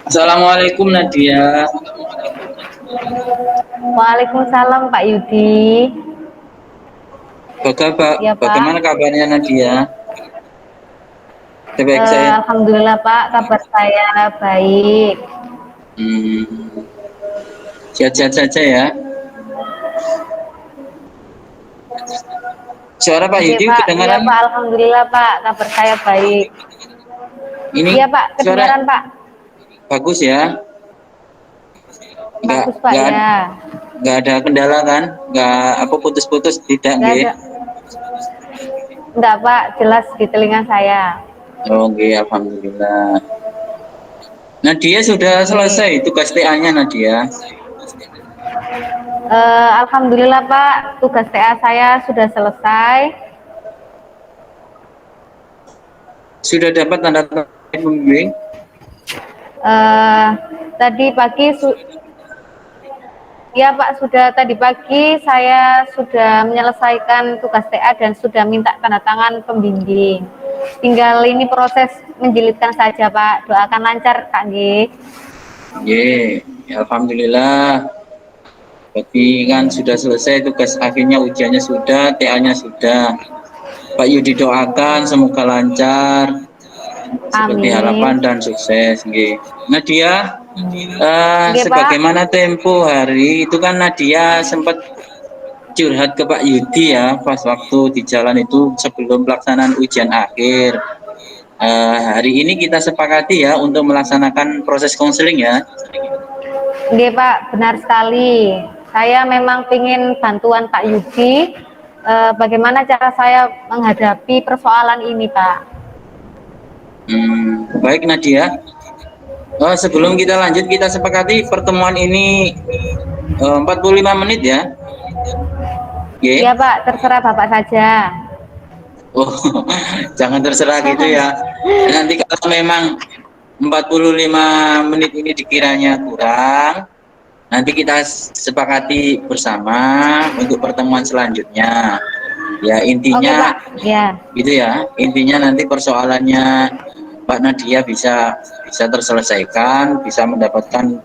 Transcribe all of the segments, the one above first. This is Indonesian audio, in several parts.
Assalamualaikum Nadia. Waalaikumsalam Pak Yudi. Ya Bagaimana Pak. kabarnya Nadia? Baik saya. Alhamdulillah Pak, kabar saya baik. Hmm, Sehat-sehat saja ya. Suara Pak Oke Yudi Pak, iya kedengaran? Pak, Alhamdulillah Pak, kabar saya baik. Ini Iya Pak, suara kedengaran Pak. bagus ya. Nggak Bagus Pak nggak ya. nggak ada kendala kan? Nggak apa putus-putus tidak Nggak nggih? ada, nggak Pak, jelas di telinga saya. Oh nggih, alhamdulillah. Nadia sudah Oke. selesai tugas TA-nya Nadia. Alhamdulillah Pak, tugas TA saya sudah selesai. Sudah dapat tanda tangan pembimbing? Eh, Tadi pagi ya Pak, sudah tadi pagi saya sudah menyelesaikan tugas TA dan sudah minta tanda tangan pembimbing. Tinggal ini proses menjilidkan saja Pak. Doakan lancar Kak G. Nggih, ya, alhamdulillah. Berarti kan sudah selesai tugas akhirnya, ujiannya sudah, TA-nya sudah. Pak Yudi doakan semoga lancar seperti Amin. harapan dan sukses. Nggih. Nadia, Oke Pak. sebagaimana tempo hari itu kan Nadia sempat curhat ke Pak Yudi ya pas waktu di jalan itu sebelum pelaksanaan ujian akhir. Hari ini kita sepakati ya untuk melaksanakan proses konseling ya. Oke Pak, benar sekali. Saya memang ingin bantuan Pak Yudi. Bagaimana cara saya menghadapi persoalan ini Pak? Baik Nadia. Sebelum kita lanjut, kita sepakati pertemuan ini 45 menit ya. Iya Oke. Pak, terserah Bapak saja. Oh, jangan terserah gitu ya. Nanti kalau memang 45 menit ini dikiranya kurang, nanti kita sepakati bersama untuk pertemuan selanjutnya. Ya Oke intinya Pak, ya. gitu ya. Intinya nanti persoalannya Mbak Nadia bisa bisa terselesaikan, bisa mendapatkan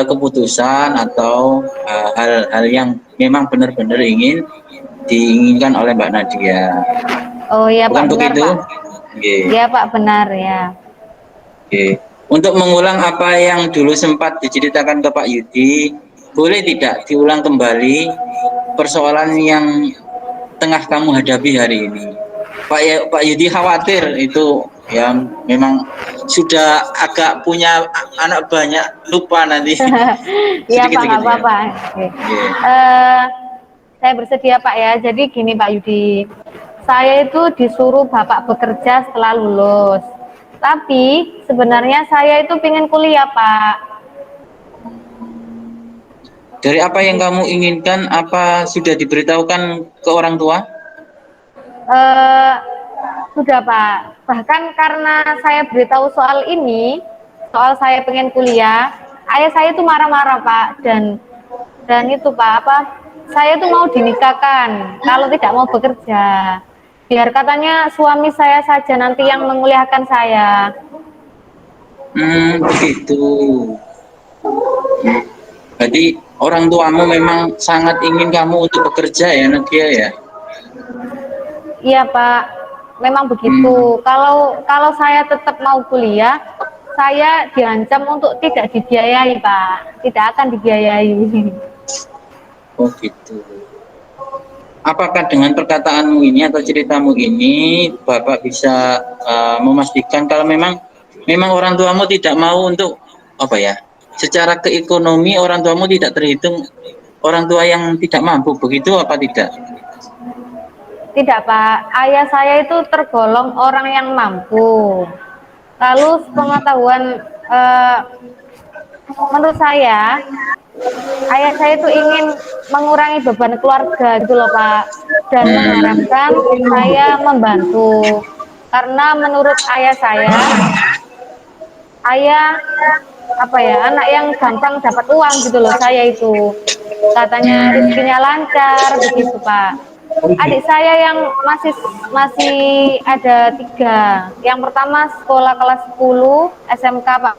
keputusan atau hal-hal yang memang benar-benar diinginkan oleh Mbak Nadia. Oh iya Bukan Pak, benar begitu? Pak. Oke. Iya Pak, benar ya. Oke. Untuk mengulang apa yang dulu sempat diceritakan ke Pak Yudi, boleh tidak diulang kembali persoalan yang tengah kamu hadapi hari ini? Pak Yudi khawatir itu ya memang sudah agak punya anak banyak, lupa nanti Iya sedikit Pak, nggak sedikit ya. apa-apa. Oke. Oke. Saya bersedia Pak ya. Jadi gini Pak Yudi, saya itu disuruh Bapak bekerja setelah lulus. Tapi sebenarnya saya itu pengen kuliah Pak. Dari apa yang kamu inginkan, apa sudah diberitahukan ke orang tua? Eh, Sudah Pak. Bahkan karena saya beritahu soal ini, soal saya pengen kuliah, ayah saya itu marah-marah Pak, dan itu Pak apa? Saya itu mau dinikahkan kalau tidak mau bekerja. Biar katanya suami saya saja nanti yang menguliahkan saya. Begitu. Jadi orang tuamu memang sangat ingin kamu untuk bekerja ya, Nadia ya. Iya Pak, memang Hmm, begitu. Kalau saya tetap mau kuliah, saya diancam untuk tidak dibiayai Pak, tidak akan dibiayai. oh gitu. Apakah dengan perkataanmu ini atau ceritamu ini, Bapak bisa memastikan kalau memang orang tuamu tidak mau untuk apa ya? Secara keekonomi orang tuamu tidak terhitung orang tua yang tidak mampu, begitu apa tidak? Tidak Pak, ayah saya itu tergolong orang yang mampu. Lalu pengetahuan eh, menurut saya, ayah saya itu ingin mengurangi beban keluarga gitu loh Pak, dan Hmm, mengharapkan saya membantu. Karena menurut ayah saya, ayah apa ya, anak yang gampang dapat uang gitu loh, saya itu. Katanya rezekinya lancar begitu, Pak. Adik saya yang masih masih ada tiga. Yang pertama sekolah kelas 10 SMK, Pak.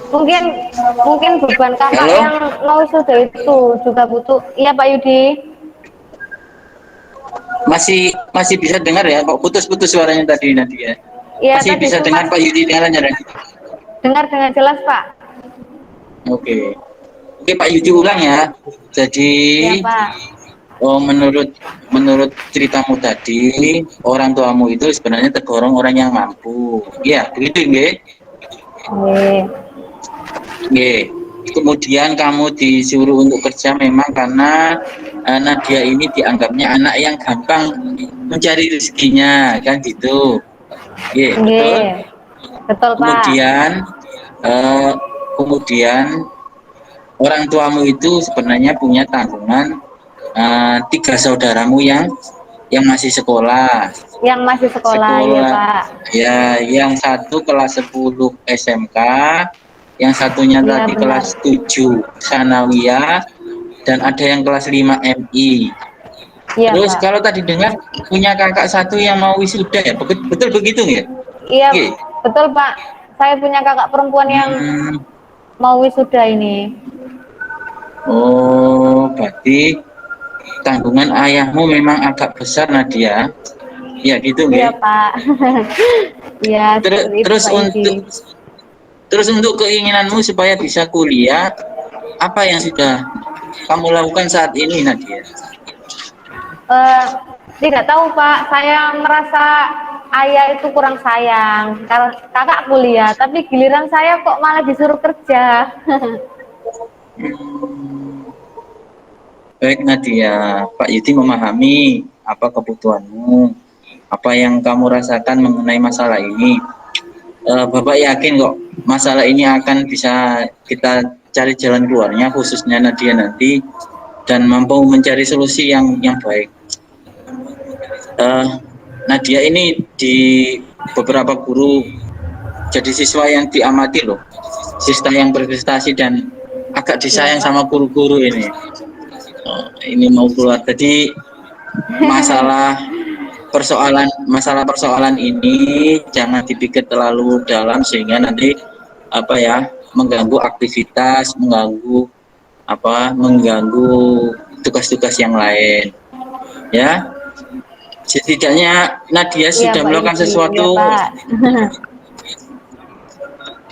Mungkin mungkin beban kakak Halo, yang mau sudah itu juga butuh. Iya, Pak Yudi. masih masih bisa dengar ya? Kok putus-putus suaranya tadi Nadia? Iya, Masih tadi bisa sempat dengar Pak Yudi dengan lancar? dengar dengan jelas, Pak. Oke, oke Pak Yudi ulang ya. Jadi, Iya, Pak. oh menurut menurut ceritamu tadi, orang tuamu itu sebenarnya tergolong orang yang mampu. Iya, begitu nggih? Oke. Nggih. Kemudian kamu disuruh untuk kerja memang karena Nadia ini dianggapnya anak yang gampang mencari rezekinya, kan gitu. Nggih, betul? Nggih. Betul, Pak. Kemudian eh, kemudian orang tuamu itu sebenarnya punya tanggungan tiga saudaramu yang masih sekolah. Yang masih sekolah, ya, Sekolah Pak. ya, yang satu kelas 10 SMK, yang satunya Iya, tadi benar. kelas 7 Sanawiyah, dan ada yang kelas 5 MI. Iya, Terus Pak. kalau tadi dengar punya kakak satu yang mau wisuda ya, betul, betul begitu ya? Iya, Oke. betul, Pak. Saya punya kakak perempuan yang Hmm, mau wisuda ini. oh, berarti tanggungan ayahmu memang agak besar Nadia. Ya gitu Iya, nggih. Pak. Iya, Terus seperti itu, terus Pak Yudi. untuk keinginanmu supaya bisa kuliah, apa yang sudah kamu lakukan saat ini Nadia? Eh, tidak tahu, Pak. Saya merasa ayah itu kurang sayang. Karena kakak kuliah, tapi giliran saya kok malah disuruh kerja. Hmm, baik Nadia, Pak Yudi memahami apa kebutuhanmu, apa yang kamu rasakan mengenai masalah ini. Bapak yakin kok masalah ini akan bisa kita cari jalan keluarnya, khususnya Nadia nanti, dan mampu mencari solusi yang baik. Eh, Nadia ini di beberapa guru jadi siswa yang diamati loh, siswa yang berprestasi dan agak Iya, disayang Pak. sama guru-guru ini. Ini mau keluar. Jadi masalah persoalan ini jangan dipikir terlalu dalam sehingga nanti apa ya mengganggu aktivitas, mengganggu tugas-tugas yang lain. Ya, setidaknya Nadia Iya, sudah Pak melakukan Yudi. Iya, sesuatu. Pak.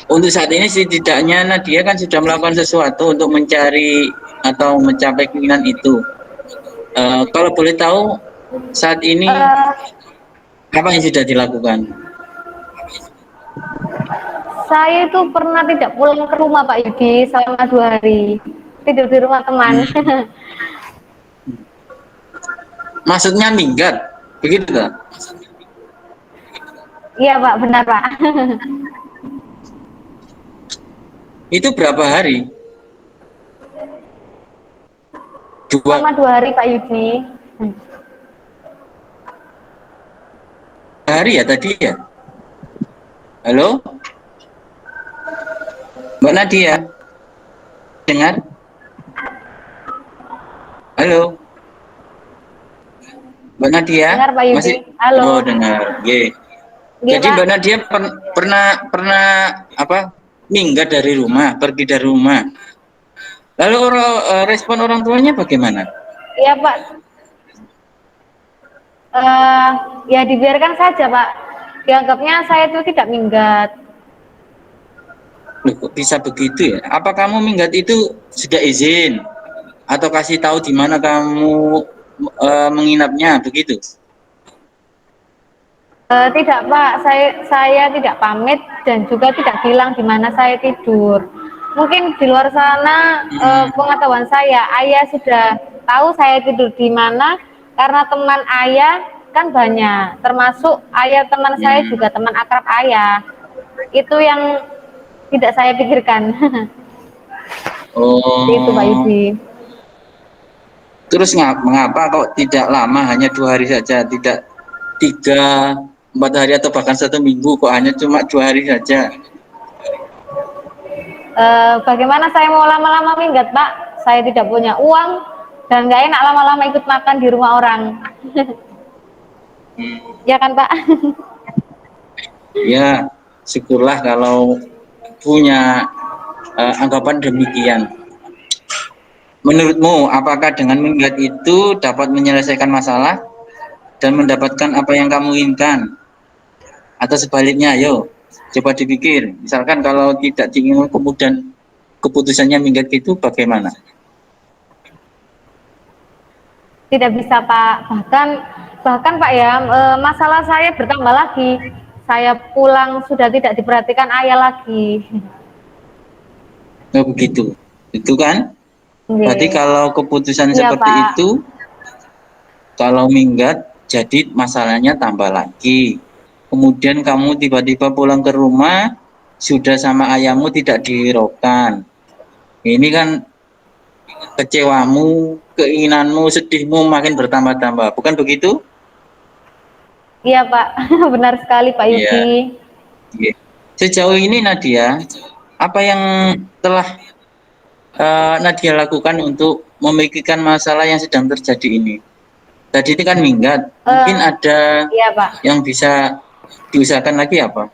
Untuk saat ini setidaknya Nadia kan sudah melakukan sesuatu untuk mencari atau mencapai keinginan itu. Kalau boleh tahu saat ini Eh, apa yang sudah dilakukan? saya itu pernah tidak pulang ke rumah, Pak Yudi, selama 2 hari. Tidur di rumah teman. Hmm, maksudnya minggat, begitu tak? Iya, Pak, benar, Pak. Itu berapa hari? Dua Selama 2 hari, Pak Yudi. hari ya tadi ya? Halo, Mbak Nadia, dengar? Halo, Mbak Nadia, Dengar, Pak Yudi. masih? Halo. Oh, dengar. Ye. Iya, Jadi Pak. Mbak Nadia pernah pernah apa? Minggat dari rumah, pergi dari rumah. Lalu respon orang tuanya bagaimana? Iya, Pak. Eh, ya dibiarkan saja, Pak. Dianggapnya saya itu tidak minggat. Loh, kok bisa begitu ya? Apa kamu minggat itu sudah izin atau kasih tahu di mana kamu menginapnya begitu? Tidak, Pak. Saya tidak pamit dan juga tidak bilang di mana saya tidur. Mungkin di luar sana Hmm, pengetahuan saya, ayah sudah tahu saya tidur di mana karena teman ayah kan banyak, termasuk ayah teman saya Ya. juga teman akrab ayah. Itu yang tidak saya pikirkan. Seperti itu Pak Oh, Yudi. terus mengapa kok tidak lama, hanya 2 hari saja, tidak 3, 4 hari atau bahkan 1 minggu, kok hanya cuma 2 hari saja? Bagaimana saya mau lama-lama minggat Pak? Saya tidak punya uang dan nggak enak lama-lama ikut makan di rumah orang. Hmm, Ya kan Pak? ya, syukurlah kalau punya anggapan demikian. Menurutmu, apakah dengan minggat itu dapat menyelesaikan masalah dan mendapatkan apa yang kamu inginkan? Atau sebaliknya, ayo, coba dipikir. Misalkan kalau tidak diinginkan kemudian keputusannya minggat itu bagaimana? Tidak bisa Pak. Bahkan Pak ya, masalah saya bertambah lagi. Saya pulang sudah tidak diperhatikan ayah lagi. Oh, begitu. Itu kan? Berarti Nggih. kalau keputusan Iya seperti Pak. itu, kalau minggat, jadi masalahnya tambah lagi. Kemudian kamu tiba-tiba pulang ke rumah, sudah sama ayahmu tidak dihiraukan. Ini kan kecewamu, keinginanmu, sedihmu makin bertambah-tambah. Bukan begitu? Iya Pak. Benar sekali Pak Iya. Yudi. Iya. Sejauh ini Nadia, apa yang telah Nadia lakukan untuk memikirkan masalah yang sedang terjadi ini? Tadi itu kan minggat, mungkin Eh, ada iya Pak. yang bisa diusahakan lagi apa?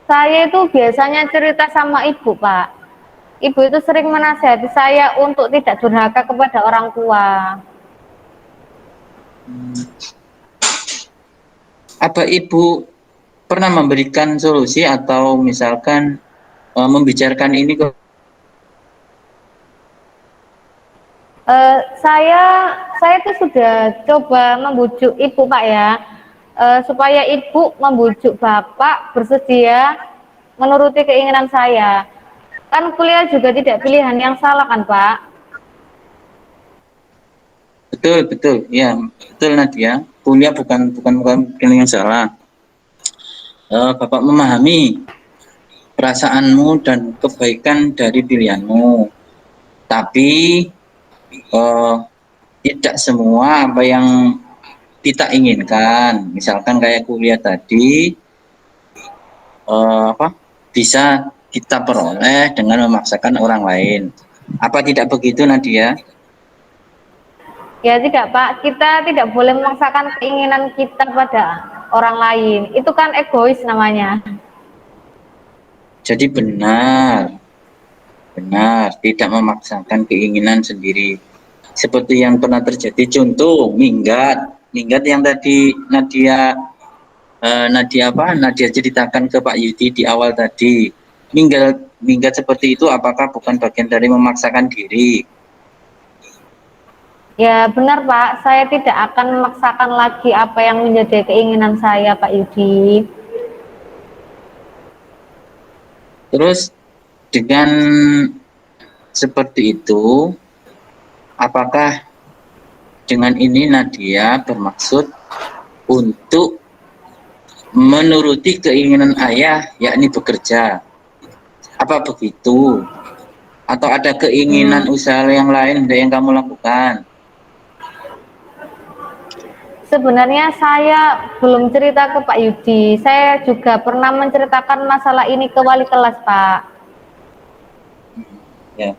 Saya itu biasanya cerita sama ibu Pak. Ibu itu sering menasihati saya untuk tidak durhaka kepada orang tua. Apa ibu pernah memberikan solusi atau misalkan membicarakan ini ke? Saya tuh sudah coba membujuk ibu Pak ya, supaya ibu membujuk bapak bersedia menuruti keinginan saya. Kan kuliah juga tidak pilihan yang salah kan Pak? Betul, betul, ya, betul Nadia. Kuliah bukan yang salah. Bapak memahami perasaanmu dan kebaikan dari pilihanmu. Tapi eh, tidak semua apa yang kita inginkan, misalkan kayak kuliah tadi, apa bisa kita peroleh dengan memaksakan orang lain. Apa tidak begitu Nadia? Ya tidak Pak, kita tidak boleh memaksakan keinginan kita pada orang lain. Itu kan egois namanya. Jadi benar, tidak memaksakan keinginan sendiri. Seperti yang pernah terjadi, contoh minggat yang tadi Nadia ceritakan ke Pak Yudi di awal tadi. Minggat seperti itu apakah bukan bagian dari memaksakan diri? Ya benar Pak, saya tidak akan memaksakan lagi apa yang menjadi keinginan saya Pak Yudi. Terus dengan seperti itu, apakah dengan ini Nadia bermaksud untuk menuruti keinginan ayah, yakni bekerja? Apa begitu? Atau ada keinginan Hmm, usaha yang lain yang kamu lakukan? Sebenarnya saya belum cerita ke Pak Yudi. Saya juga pernah menceritakan masalah ini ke wali kelas Pak. Ya,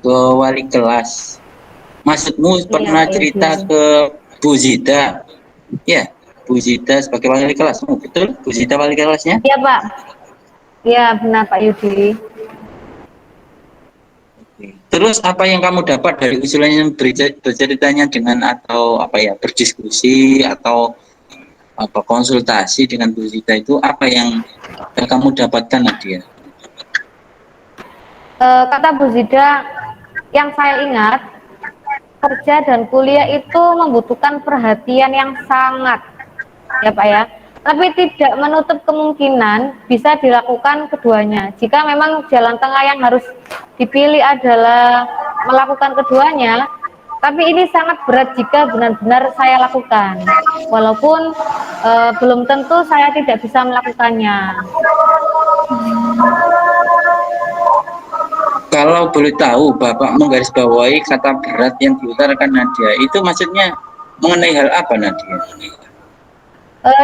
ke wali kelas. Maksudmu Iya pernah Pak Yudi. cerita ke Bu Zida? Ya, Bu Zida sebagai wali kelasmu, betul? Bu Zida wali kelasnya? Iya Pak, iya benar Pak Yudi. Terus apa yang kamu dapat dari usulan yang berceritanya dengan atau apa ya berdiskusi atau apa konsultasi dengan Bu Zida itu apa yang kamu dapatkan Nadia? Kata Bu Zida, yang saya ingat, kerja dan kuliah itu membutuhkan perhatian yang sangat, ya Pak ya. Tapi tidak menutup kemungkinan bisa dilakukan keduanya. Jika memang jalan tengah yang harus dipilih adalah melakukan keduanya, Tapi ini sangat berat jika benar-benar saya lakukan. Walaupun belum tentu saya tidak bisa melakukannya. Kalau boleh tahu, Bapak menggarisbawahi kata berat yang diutarakan Nadia, itu maksudnya mengenai hal apa, Nadia?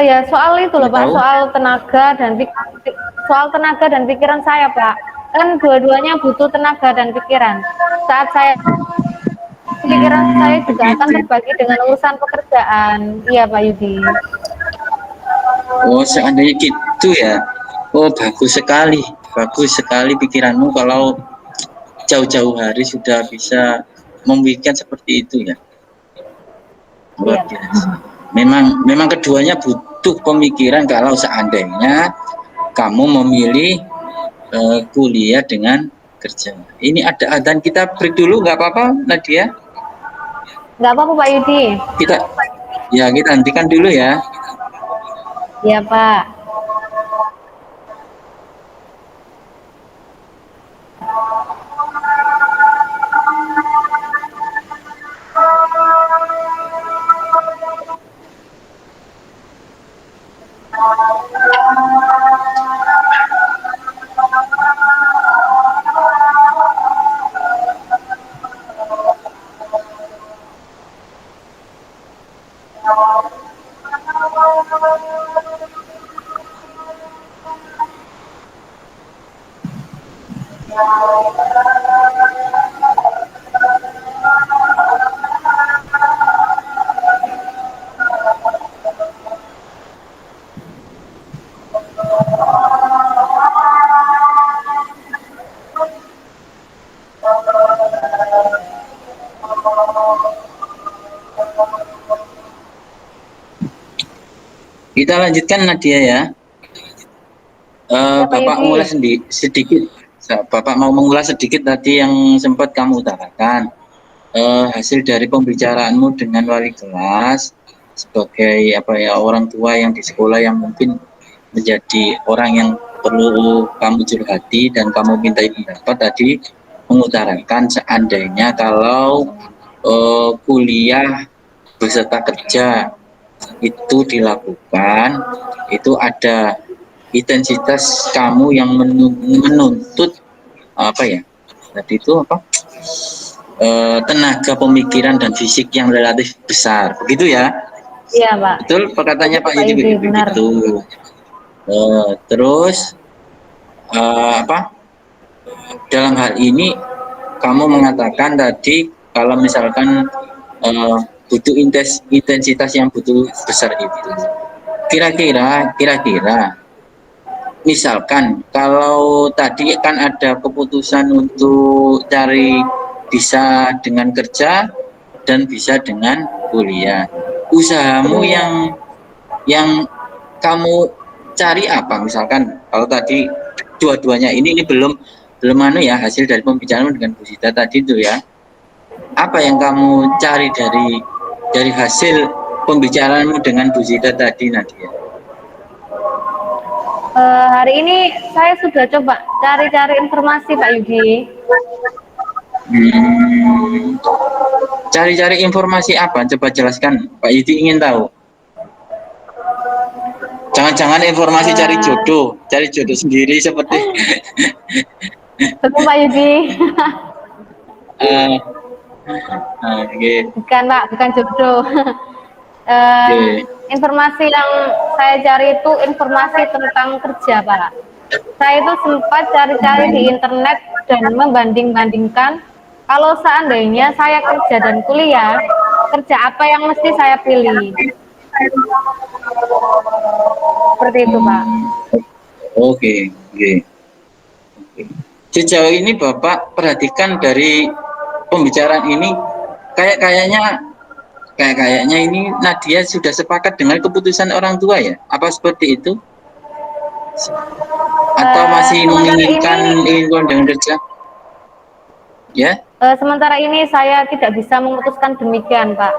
Ya soal itu loh Boleh Pak, tahu? soal tenaga dan pikiran saya Pak. Kan dua-duanya butuh tenaga dan pikiran. Saat saya pikiran saya juga akan Begitu. terbagi dengan urusan pekerjaan. Iya Pak Yudi. Oh, seandainya gitu ya. Oh, bagus sekali pikiranmu kalau jauh-jauh hari sudah bisa memikirkan seperti itu ya. Luar Iya Pak. biasa. Memang keduanya butuh pemikiran kalau seandainya kamu memilih kuliah dengan kerja. Ini ada adzan, kita break dulu nggak apa-apa Nadia? Nggak apa-apa Pak Yudi. Kita kita hentikan dulu ya. Iya Pak. Kita lanjutkan Nadia ya. Ya Pak Bapak Yudi. mengulas sedikit. Bapak mau mengulas sedikit tadi yang sempat kamu utarakan. Hasil dari pembicaraanmu dengan wali kelas sebagai orang tua yang di sekolah yang mungkin menjadi orang yang perlu kamu curhati dan kamu mintai pendapat tadi, mengutarakan seandainya kalau kuliah beserta kerja itu dilakukan, itu ada intensitas kamu yang menuntut tadi itu tenaga pemikiran dan fisik yang relatif besar, begitu ya? Iya Pak. Betul perkataannya Betul Pak Pak Yudi Yudi, benar. begitu. Terus dalam hal ini kamu mengatakan tadi kalau misalkan butuh intensitas yang butuh besar itu. Kira-kira misalkan kalau tadi kan ada keputusan untuk cari bisa dengan kerja dan bisa dengan kuliah. Usahamu Betul. yang kamu cari apa? Misalkan kalau tadi dua-duanya ini belum belum hasil dari pembicaraan dengan Bu Sita tadi itu ya. Apa yang kamu cari dari hasil pembicaraanmu dengan Bu Sita tadi, Nadia? Hari ini saya sudah coba cari-cari informasi Pak Yudi. Cari-cari informasi apa? Coba jelaskan, Pak Yudi ingin tahu. Jangan-jangan informasi cari jodoh sendiri seperti Betul Pak Yudi. okay. Bukan Pak, bukan jodoh. Informasi yang saya cari itu informasi tentang kerja Pak. Saya itu sempat cari-cari di internet dan membanding-bandingkan kalau seandainya saya kerja dan kuliah, kerja apa yang mesti saya pilih. Seperti itu Pak. Oke. Sejauh ini Bapak perhatikan dari pembicaraan ini kayaknya ini Nadia sudah sepakat dengan keputusan orang tua ya? Apa seperti itu? Atau masih ingin dengan kerja? Ya? Sementara ini saya tidak bisa memutuskan demikian Pak.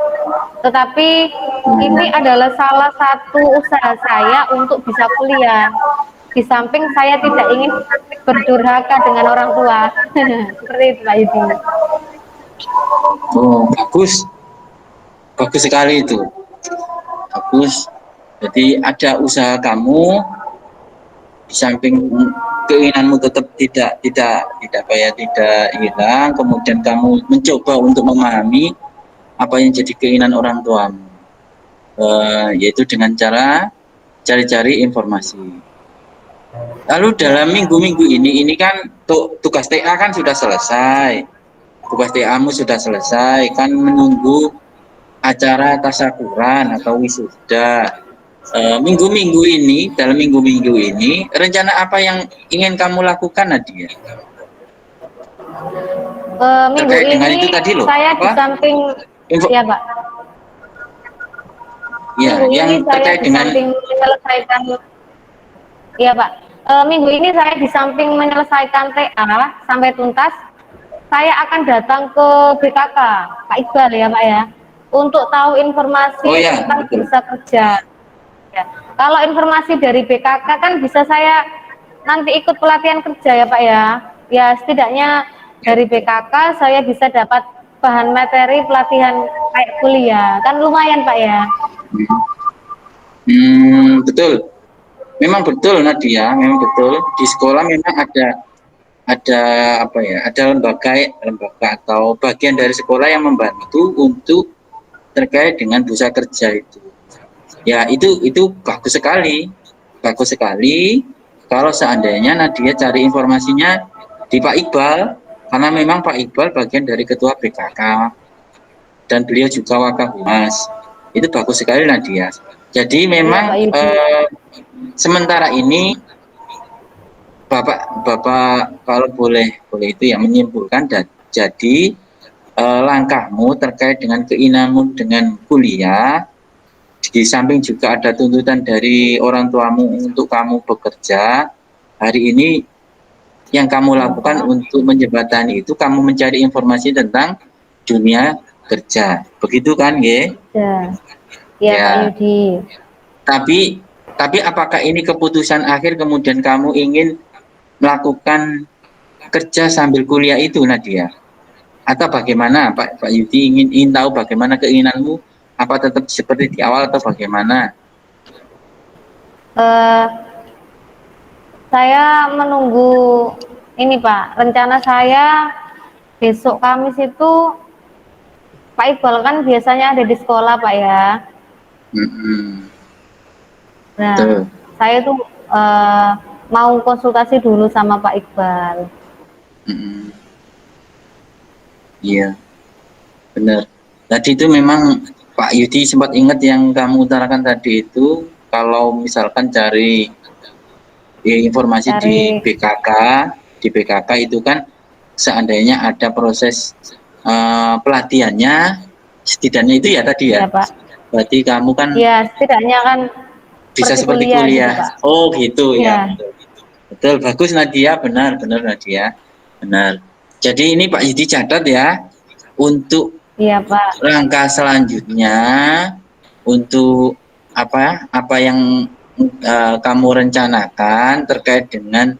Tetapi ini adalah salah satu usaha saya untuk bisa kuliah. Di samping saya tidak ingin berdurhaka dengan orang tua. Seperti itu Pak Yudi. Oh, bagus. Bagus sekali itu. Bagus. Jadi ada usaha kamu di samping keinginanmu tetap tidak hilang, kemudian kamu mencoba untuk memahami apa yang jadi keinginan orang tuamu, yaitu dengan cara cari-cari informasi. Lalu dalam minggu-minggu ini kan tugas TA kan sudah selesai, tugas TA-mu sudah selesai, kan menunggu acara tasyakuran atau wisuda. Minggu-minggu ini, dalam minggu-minggu ini, rencana apa yang ingin kamu lakukan, Nadia? Minggu Terkait dengan itu ini tadi loh, saya di apa? samping, Info, ya Pak, ya, minggu ini yang saya terkait di dengan, samping menyelesaikan, ya Pak, minggu ini saya di samping menyelesaikan TA sampai tuntas, saya akan datang ke BKK, Pak Iqbal ya Pak ya, untuk tahu oh informasi ya, tentang betul. bursa kerja. Ya. Kalau informasi dari BKK kan bisa saya nanti ikut pelatihan kerja ya Pak ya. Ya setidaknya Ya, dari betul. BKK saya bisa dapat bahan materi pelatihan kayak kuliah. Kan lumayan Pak ya. Betul. Memang betul, Nadia, memang betul. Di sekolah memang ada apa ya? Ada lembaga atau bagian dari sekolah yang membantu untuk terkait dengan bursa kerja itu. Ya, itu bagus sekali. Bagus sekali kalau seandainya Nadia cari informasinya di Pak Iqbal, karena memang Pak Iqbal bagian dari ketua BKK dan beliau juga Wakabmas. Itu bagus sekali, Nadia. Jadi Iya Pak memang Yudi. sementara ini Bapak kalau boleh itu ya menyimpulkan, dan jadi langkahmu terkait dengan keinginanmu dengan kuliah, di samping juga ada tuntutan dari orang tuamu untuk kamu bekerja. Hari ini yang kamu Iya lakukan Pak. untuk menjembatani itu, kamu mencari informasi tentang dunia kerja. Begitu kan, Ge? Ya. Iya Pak Ya. Yudi. Tapi apakah ini keputusan akhir kemudian kamu ingin melakukan kerja sambil kuliah itu, Nadia? Atau bagaimana, Pak Yudi ingin tahu bagaimana keinginanmu? Apa tetap seperti di awal atau bagaimana? Eh, saya menunggu ini Pak. Rencana saya besok Kamis itu Pak Iqbal kan biasanya ada di sekolah Pak ya. Hmm, Nah, betul. saya tuh mau konsultasi dulu sama Pak Iqbal. Hmm, iya, benar. Tadi itu memang Pak Yudi sempat ingat yang kamu utarakan tadi itu, kalau misalkan cari informasi Cari, Di BKK itu kan seandainya ada proses pelatihannya, setidaknya itu ya tadi ya. ya Pak. Berarti kamu kan Ya, setidaknya kan bisa seperti seperti kuliah gitu kuliah. Pak. Oh gitu ya, Ya, betul. Betul, bagus Nadia, benar Nadia, benar. Jadi ini Pak Yudi catat ya, untuk iya Pak. langkah selanjutnya, untuk apa yang kamu rencanakan terkait dengan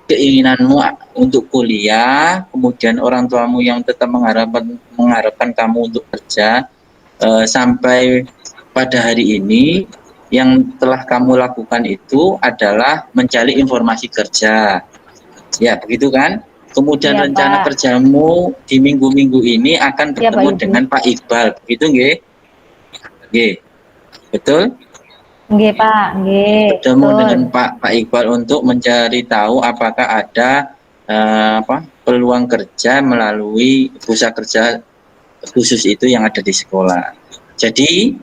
keinginanmu untuk kuliah, kemudian orang tuamu yang tetap mengharapkan kamu untuk kerja, sampai pada hari ini yang telah kamu lakukan itu adalah mencari informasi kerja. Ya, begitu kan? Kemudian Iya rencana Pak. kerjamu di minggu-minggu ini akan Iya Pak bertemu Yudi. dengan Pak Iqbal, begitu nggih? Nggih, betul? Nggih Pak, nggih, Bertemu betul. dengan Pak Iqbal untuk mencari tahu apakah ada peluang kerja melalui bursa kerja khusus itu yang ada di sekolah. Jadi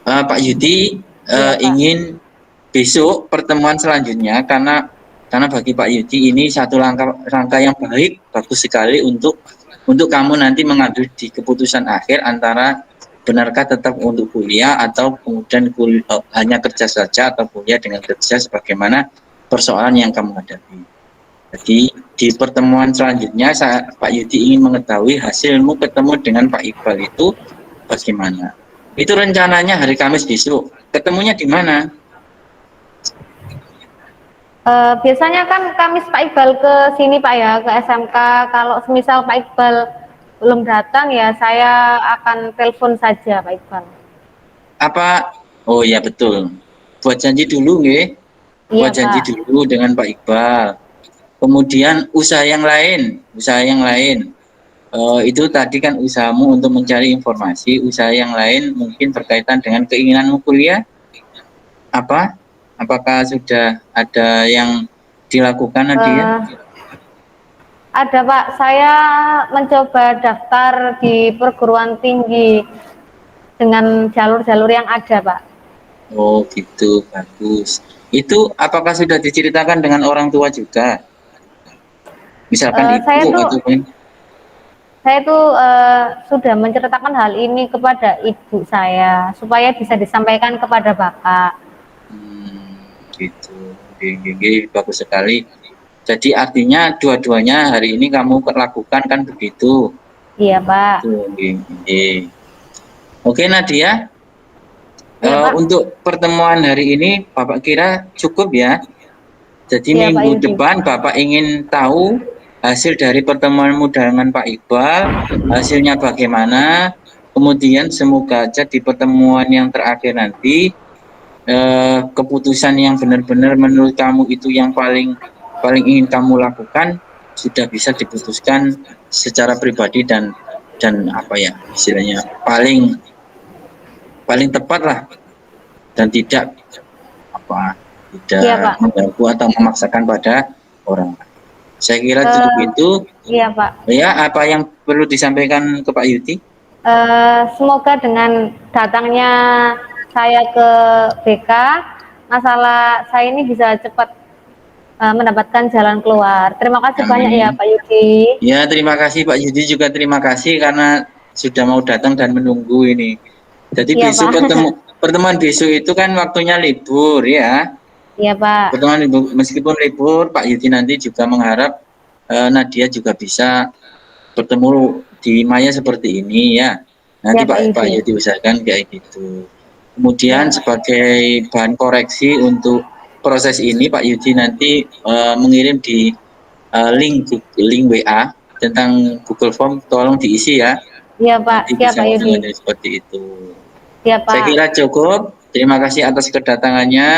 Pak Yudi Iya Pak. ingin besok pertemuan selanjutnya, karena bagi Pak Yudi ini satu langkah yang bagus sekali untuk kamu nanti mengambil di keputusan akhir antara benarkah tetap untuk kuliah atau kemudian hanya kerja saja atau kuliah dengan kerja, sebagaimana persoalan yang kamu hadapi. Jadi di pertemuan selanjutnya Pak Yudi ingin mengetahui hasilmu ketemu dengan Pak Iqbal itu bagaimana. Itu rencananya hari Kamis besok. Ketemunya di mana? Biasanya kan Kamis Pak Iqbal ke sini Pak ya, ke SMK. Kalau semisal Pak Iqbal belum datang ya, saya akan telepon saja Pak Iqbal. Apa? Oh ya betul. Buat janji dulu nggih. Iya Buat janji Pak. dulu dengan Pak Iqbal. Kemudian usaha yang lain itu tadi kan usahamu untuk mencari informasi, usaha yang lain mungkin berkaitan dengan keinginanmu kuliah. Apa? Apakah sudah ada yang dilakukan Nadia? Eh, ada Pak, saya mencoba daftar di perguruan tinggi dengan jalur-jalur yang ada Pak. Oh gitu, bagus. Itu apakah sudah diceritakan dengan orang tua juga? Misalkan Eh, saya ibu tuh ataupun saya tuh sudah menceritakan hal ini kepada ibu saya supaya bisa disampaikan kepada Bapak. gitu. Oke, bagus sekali. Jadi artinya dua-duanya hari ini kamu lakukan kan begitu? Iya Pak. Tuh, Oke Nadia, Iya Pak. untuk pertemuan hari ini Bapak kira cukup ya? Jadi Iya Pak minggu Yudi. depan Bapak ingin tahu hasil dari pertemuanmu dengan Pak Iqbal, hasilnya bagaimana? Kemudian semoga aja di pertemuan yang terakhir nanti keputusan yang benar-benar menurut kamu itu yang paling paling ingin kamu lakukan sudah bisa diputuskan secara pribadi dan apa ya istilahnya paling paling tepat lah dan tidak apa Iya tidak Pak. mengganggu atau memaksakan pada orang lain. Saya kira cukup Eh, itu iya Pak. ya. Apa yang perlu disampaikan ke Pak Yuti? Semoga dengan datangnya saya ke BK, masalah saya ini bisa cepat mendapatkan jalan keluar. Terima kasih banyak ya Amin. Pak Yudi. Ya, terima kasih Pak Yudi, juga terima kasih karena sudah mau datang dan menunggu ini. Jadi Iya Pak. besok pertemuan besok itu kan waktunya libur ya. Iya Pak. Pertemuan libur, meskipun libur, Pak Yudi nanti juga mengharap Nadia juga bisa bertemu di Maya seperti ini ya. Iya Nanti Pak Pak Yudi. Yudi usahakan kayak gitu. Iya Kemudian Pak. sebagai bahan koreksi untuk proses ini, Pak Yudi nanti mengirim di link WA tentang Google Form, tolong diisi ya. Iya Pak. Nanti Siap bisa Pak Yudi. mengenai seperti itu. Iya Saya Pak. kira cukup. Terima kasih atas kedatangannya.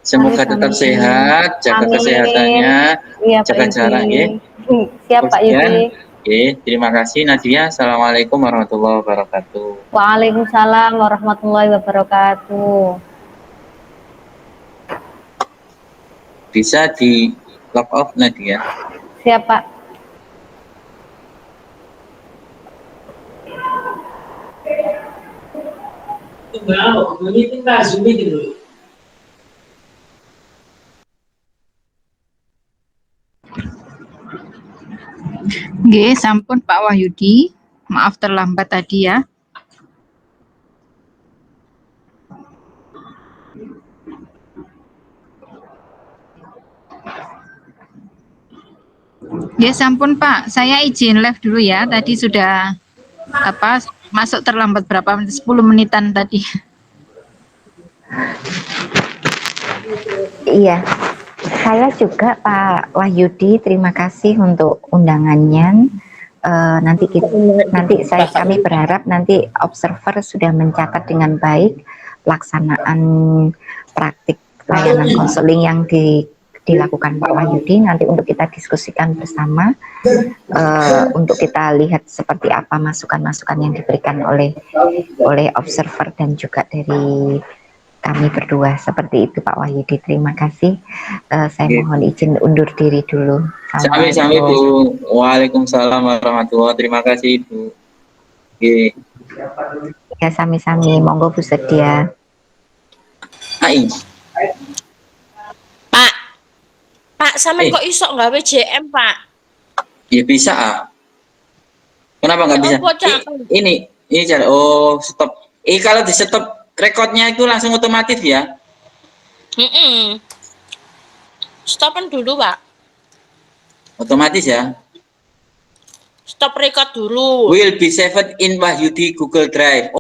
Semoga tetap Sami-sami. sehat, jaga Amin. kesehatannya, Iya Pak jaga Yudi. jarak ya. Siap Cukup Pak Yudi. sekian. Oke, terima kasih Nadia. Assalamualaikum warahmatullahi wabarakatuh. Waalaikumsalam warahmatullahi wabarakatuh. Bisa di log off Nadia. Siap Pak. Não, bonito embaixo, bonito. Nggih, sampun Pak Wahyudi. Maaf terlambat tadi ya. Nggih, sampun Pak. Saya izin live dulu ya. Tadi sudah masuk terlambat berapa menit? 10 menitan tadi. Iya, saya juga Pak Wahyudi, terima kasih untuk undangannya. Kami berharap nanti observer sudah mencatat dengan baik pelaksanaan praktik layanan konseling yang dilakukan Pak Wahyudi. Nanti untuk kita diskusikan bersama, untuk kita lihat seperti apa masukan-masukan yang diberikan oleh observer dan juga dari kami berdua. Seperti itu Pak Wahyudi, terima kasih. Saya mohon izin undur diri dulu. Sami-sami Bu. Waalaikumsalam warahmatullahi wabarakatuh. Terima kasih Bu. Oke. Ya, sami-sami. Monggo Bu Sedia. Hai. Pak, sampean kok iso nggawe JM, Pak? Ya bisa. Kenapa nggak Ya bisa? apa, Cak? Ini cara. Oh, stop. Kalau di stop rekodnya itu langsung otomatis ya? Stopan dulu, Pak. Otomatis ya? Stop record dulu. Will be saved in Wahyudi Google Drive.